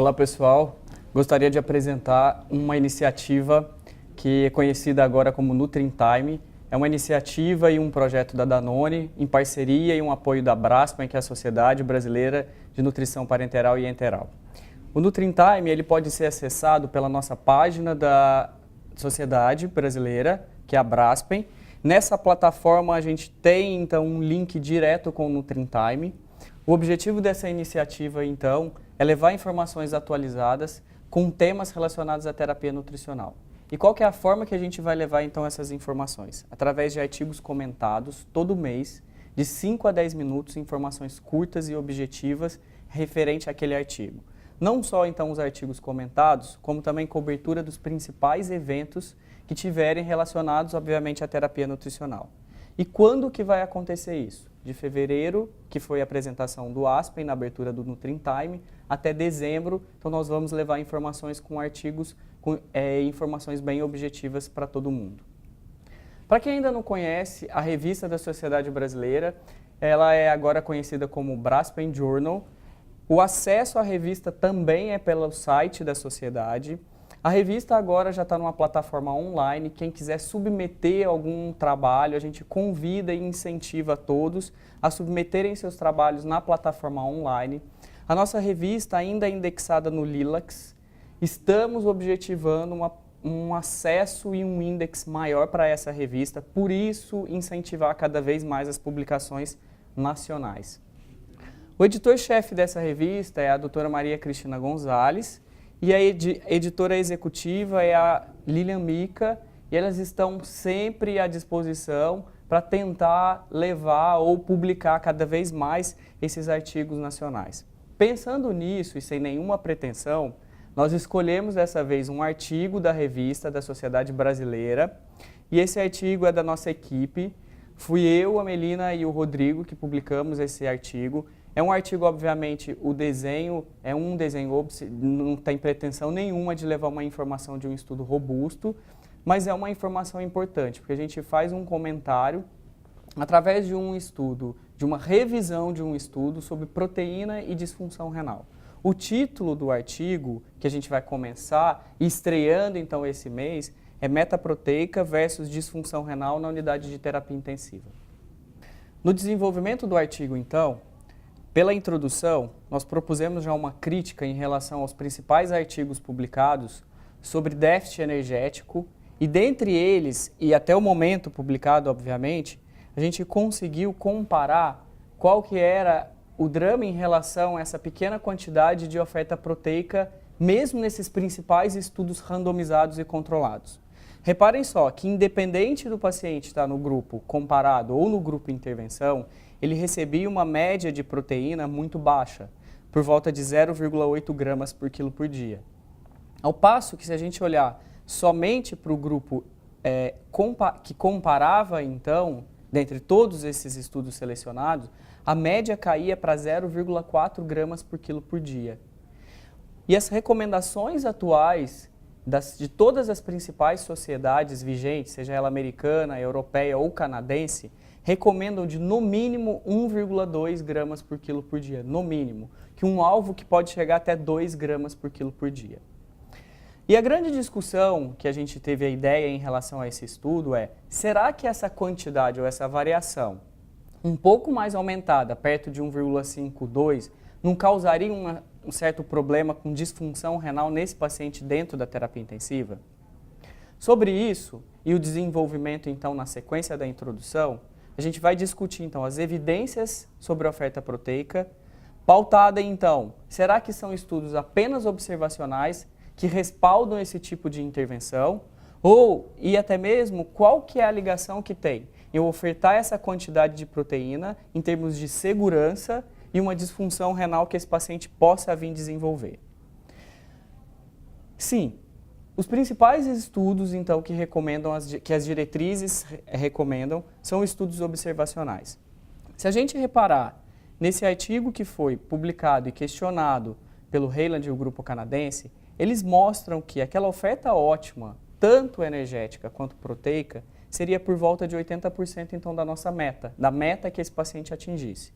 Olá pessoal, gostaria de apresentar uma iniciativa que é conhecida agora como NutriTime. É uma iniciativa e um projeto da Danone em parceria e um apoio da Braskem, que é a Sociedade Brasileira de Nutrição Parenteral e Enteral. O NutriTime ele pode ser acessado pela nossa página da Sociedade Brasileira, que é a Braskem. Nessa plataforma a gente tem então um link direto com o NutriTime. O objetivo dessa iniciativa então é levar informações atualizadas com temas relacionados à terapia nutricional. E qual que é a forma que a gente vai levar então essas informações? Através de artigos comentados todo mês, de 5 a 10 minutos, informações curtas e objetivas referente àquele artigo. Não só então os artigos comentados, como também cobertura dos principais eventos que tiverem relacionados, obviamente, à terapia nutricional. E quando que vai acontecer isso? De fevereiro, que foi a apresentação do Aspen na abertura do NutriTime, até dezembro, então nós vamos levar informações com artigos, informações bem objetivas para todo mundo. Para quem ainda não conhece, a revista da Sociedade Brasileira, ela é agora conhecida como Braskem Journal. O acesso à revista também é pelo site da Sociedade. A revista agora já está numa plataforma online, quem quiser submeter algum trabalho, a gente convida e incentiva todos a submeterem seus trabalhos na plataforma online. A nossa revista ainda é indexada no Lilacs, estamos objetivando um acesso e um índex maior para essa revista, por isso incentivar cada vez mais as publicações nacionais. O editor-chefe dessa revista é a doutora Maria Cristina Gonzalez, e a editora executiva é a Lilian Mica, e elas estão sempre à disposição para tentar levar ou publicar cada vez mais esses artigos nacionais. Pensando nisso e sem nenhuma pretensão, nós escolhemos dessa vez um artigo da revista da Sociedade Brasileira, e esse artigo é da nossa equipe. Fui eu, a Melina e o Rodrigo que publicamos esse artigo. É um artigo, obviamente, o desenho é um desenho, não tem pretensão nenhuma de levar uma informação de um estudo robusto, mas é uma informação importante, porque a gente faz um comentário através de um estudo, de uma revisão de um estudo sobre proteína e disfunção renal. O título do artigo, que a gente vai começar, estreando então esse mês, é Metaproteica versus disfunção renal na unidade de terapia intensiva. No desenvolvimento do artigo, então, pela introdução, nós propusemos já uma crítica em relação aos principais artigos publicados sobre déficit energético e dentre eles, e até o momento publicado, obviamente, a gente conseguiu comparar qual que era o drama em relação a essa pequena quantidade de oferta proteica, mesmo nesses principais estudos randomizados e controlados. Reparem só que independente do paciente estar no grupo comparado ou no grupo intervenção, ele recebia uma média de proteína muito baixa, por volta de 0,8 gramas por quilo por dia. Ao passo que se a gente olhar somente para o grupo que comparava então, dentre todos esses estudos selecionados, a média caía para 0,4 gramas por quilo por dia. E as recomendações atuais de todas as principais sociedades vigentes, seja ela americana, europeia ou canadense, recomendam de no mínimo 1,2 gramas por quilo por dia, no mínimo, que um alvo que pode chegar até 2 gramas por quilo por dia. E a grande discussão que a gente teve a ideia em relação a esse estudo é, será que essa quantidade ou essa variação um pouco mais aumentada, perto de 1,5, 2, não causaria um certo problema com disfunção renal nesse paciente dentro da terapia intensiva? Sobre isso e o desenvolvimento então na sequência da introdução, a gente vai discutir então as evidências sobre a oferta proteica, pautada então, será que são estudos apenas observacionais que respaldam esse tipo de intervenção? E até mesmo qual que é a ligação que tem em ofertar essa quantidade de proteína em termos de segurança e uma disfunção renal que esse paciente possa vir desenvolver? Sim, os principais estudos então que as diretrizes recomendam são estudos observacionais. Se a gente reparar nesse artigo que foi publicado e questionado pelo Heiland e o grupo canadense, eles mostram que aquela oferta ótima, tanto energética quanto proteica, seria por volta de 80% então da nossa meta, da meta que esse paciente atingisse.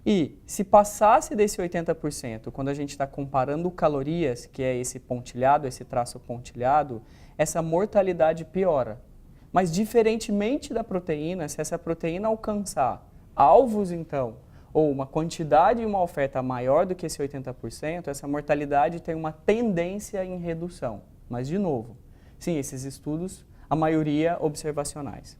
E se passasse desse 80%, quando a gente está comparando calorias, que é esse pontilhado, esse traço pontilhado, essa mortalidade piora. Mas diferentemente da proteína, se essa proteína alcançar alvos, então, ou uma quantidade e uma oferta maior do que esse 80%, essa mortalidade tem uma tendência em redução. Mas, de novo, sim, esses estudos, a maioria observacionais.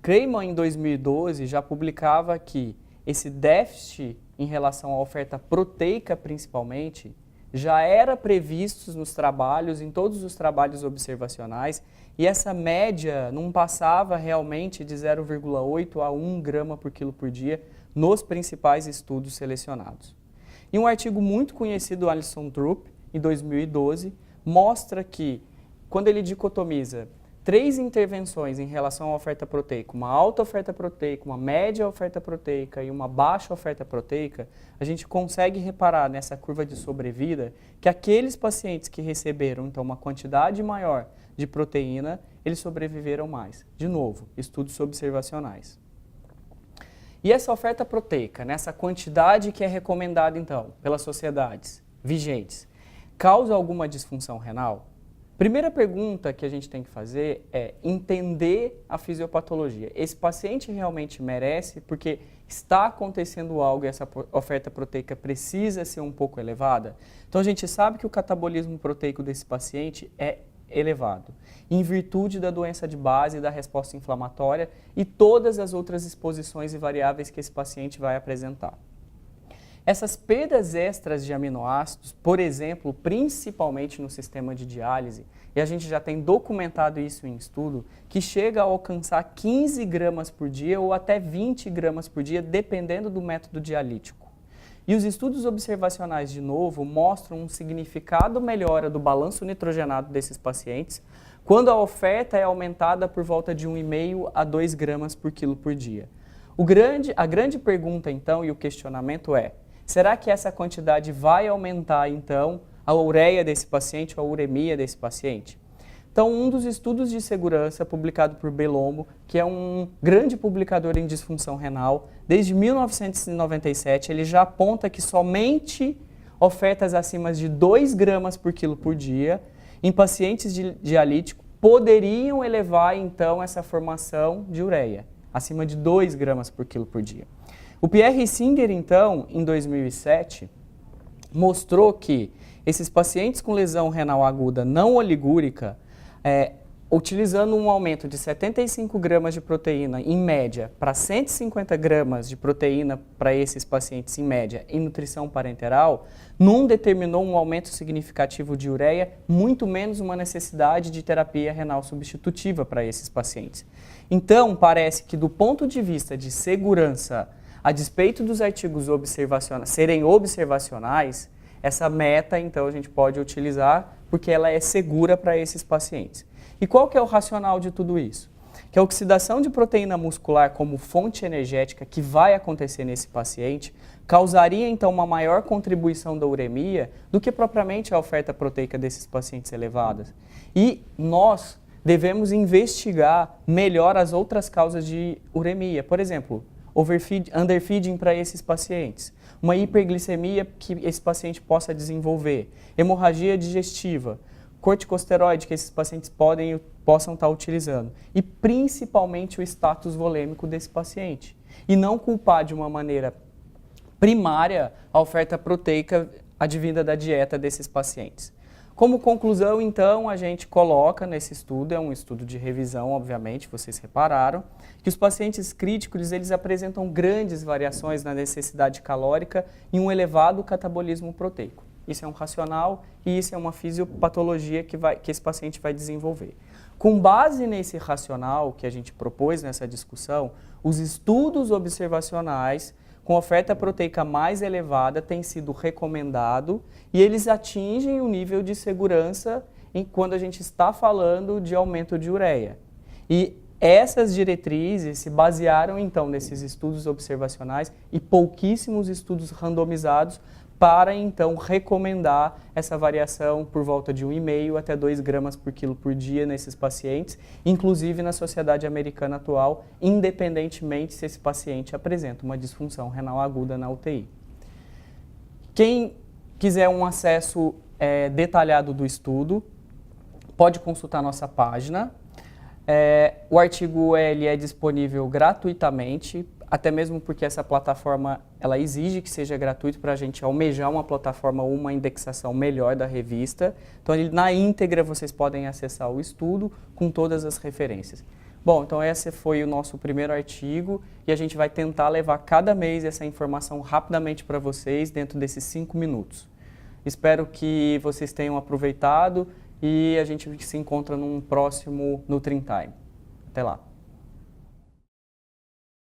Kleiman, em 2012, já publicava que esse déficit em relação à oferta proteica, principalmente, já era previsto nos trabalhos, em todos os trabalhos observacionais, e essa média não passava realmente de 0,8 a 1 grama por quilo por dia nos principais estudos selecionados. E um artigo muito conhecido do Alison Drupp, em 2012, mostra que, quando ele dicotomiza 3 intervenções em relação à oferta proteica, uma alta oferta proteica, uma média oferta proteica e uma baixa oferta proteica, a gente consegue reparar nessa curva de sobrevida que aqueles pacientes que receberam então uma quantidade maior de proteína, eles sobreviveram mais. De novo, estudos observacionais. E essa oferta proteica, nessa quantidade que é recomendada então pelas sociedades vigentes, causa alguma disfunção renal? Primeira pergunta que a gente tem que fazer é entender a fisiopatologia. Esse paciente realmente merece porque está acontecendo algo e essa oferta proteica precisa ser um pouco elevada? Então a gente sabe que o catabolismo proteico desse paciente é elevado, em virtude da doença de base, da resposta inflamatória e todas as outras exposições e variáveis que esse paciente vai apresentar. Essas perdas extras de aminoácidos, por exemplo, principalmente no sistema de diálise, e a gente já tem documentado isso em estudo, que chega a alcançar 15 gramas por dia ou até 20 gramas por dia, dependendo do método dialítico. E os estudos observacionais, de novo, mostram um significado melhora do balanço nitrogenado desses pacientes, quando a oferta é aumentada por volta de 1,5 a 2 gramas por quilo por dia. A grande pergunta, então, e o questionamento é: será que essa quantidade vai aumentar, então, a ureia desse paciente ou a uremia desse paciente? Então, um dos estudos de segurança publicado por Bellomo, que é um grande publicador em disfunção renal, desde 1997, ele já aponta que somente ofertas acima de 2 gramas por quilo por dia, em pacientes dialíticos, poderiam elevar, então, essa formação de ureia, acima de 2 gramas por quilo por dia. O Pierre Singer, então, em 2007, mostrou que esses pacientes com lesão renal aguda não oligúrica, utilizando um aumento de 75 gramas de proteína, em média, para 150 gramas de proteína para esses pacientes, em média, em nutrição parenteral, não determinou um aumento significativo de ureia, muito menos uma necessidade de terapia renal substitutiva para esses pacientes. Então, parece que do ponto de vista de segurança, a despeito dos artigos serem observacionais, essa meta, então, a gente pode utilizar porque ela é segura para esses pacientes. E qual que é o racional de tudo isso? Que a oxidação de proteína muscular como fonte energética que vai acontecer nesse paciente causaria, então, uma maior contribuição da uremia do que propriamente a oferta proteica desses pacientes elevadas. E nós devemos investigar melhor as outras causas de uremia. Por exemplo, underfeeding para esses pacientes, uma hiperglicemia que esse paciente possa desenvolver, hemorragia digestiva, corticosteroide que esses pacientes possam estar utilizando e principalmente o status volêmico desse paciente. E não culpar de uma maneira primária a oferta proteica advinda da dieta desses pacientes. Como conclusão, então, a gente coloca nesse estudo, é um estudo de revisão, obviamente, vocês repararam, que os pacientes críticos eles apresentam grandes variações na necessidade calórica e um elevado catabolismo proteico. Isso é um racional e isso é uma fisiopatologia que esse paciente vai desenvolver. Com base nesse racional que a gente propôs nessa discussão, os estudos observacionais com oferta proteica mais elevada têm sido recomendados e eles atingem o nível de segurança quando a gente está falando de aumento de ureia. E essas diretrizes se basearam então nesses estudos observacionais e pouquíssimos estudos randomizados para então recomendar essa variação por volta de 1,5 até 2 gramas por quilo por dia nesses pacientes, inclusive na sociedade americana atual, independentemente se esse paciente apresenta uma disfunção renal aguda na UTI. Quem quiser um acesso detalhado do estudo, pode consultar nossa página. O artigo ele é disponível gratuitamente, até mesmo porque essa plataforma ela exige que seja gratuito para a gente almejar uma plataforma ou uma indexação melhor da revista. Então, na íntegra, vocês podem acessar o estudo com todas as referências. Bom, então esse foi o nosso primeiro artigo e a gente vai tentar levar cada mês essa informação rapidamente para vocês dentro desses 5 minutos. Espero que vocês tenham aproveitado e a gente se encontra num próximo Nutri Time. Até lá!